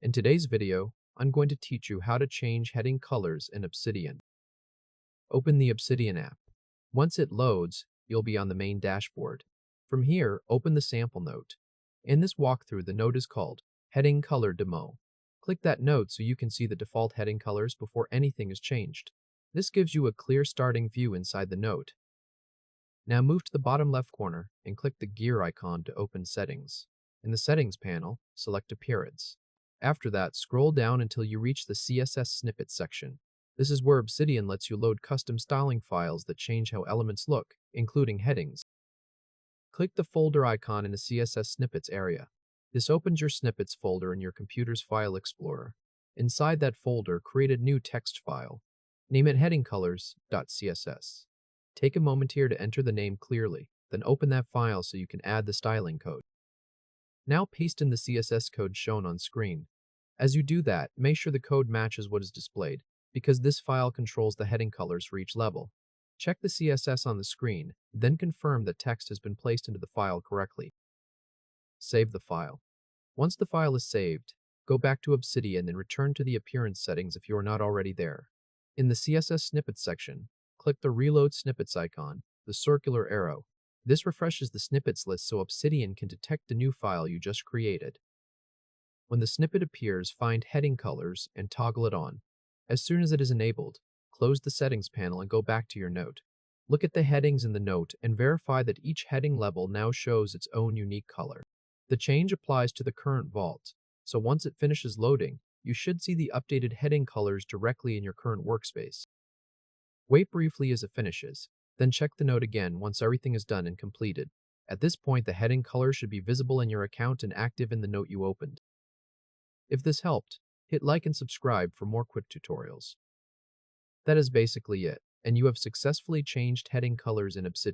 In today's video, I'm going to teach you how to change heading colors in Obsidian. Open the Obsidian app. Once it loads, you'll be on the main dashboard. From here, open the sample note. In this walkthrough, the note is called Heading Color Demo. Click that note so you can see the default heading colors before anything is changed. This gives you a clear starting view inside the note. Now move to the bottom left corner and click the gear icon to open Settings. In the Settings panel, select Appearance. After that, scroll down until you reach the CSS Snippet section. This is where Obsidian lets you load custom styling files that change how elements look, including headings. Click the folder icon in the CSS Snippets area. This opens your Snippets folder in your computer's file explorer. Inside that folder, create a new text file. Name it heading colors.css. Take a moment here to enter the name clearly, then open that file so you can add the styling code. Now paste in the CSS code shown on screen. As you do that, make sure the code matches what is displayed, because this file controls the heading colors for each level. Check the CSS on the screen, then confirm that text has been placed into the file correctly. Save the file. Once the file is saved, go back to Obsidian and return to the appearance settings if you are not already there. In the CSS Snippets section, click the Reload Snippets icon, the circular arrow. This refreshes the snippets list so Obsidian can detect the new file you just created. When the snippet appears, find Heading Colors and toggle it on. As soon as it is enabled, close the Settings panel and go back to your note. Look at the headings in the note and verify that each heading level now shows its own unique color. The change applies to the current vault, so once it finishes loading, you should see the updated heading colors directly in your current workspace. Wait briefly as it finishes, then check the note again once everything is done and completed. At this point, the heading color should be visible in your account and active in the note you opened. If this helped, hit like and subscribe for more quick tutorials. That is basically it, and you have successfully changed heading colors in Obsidian.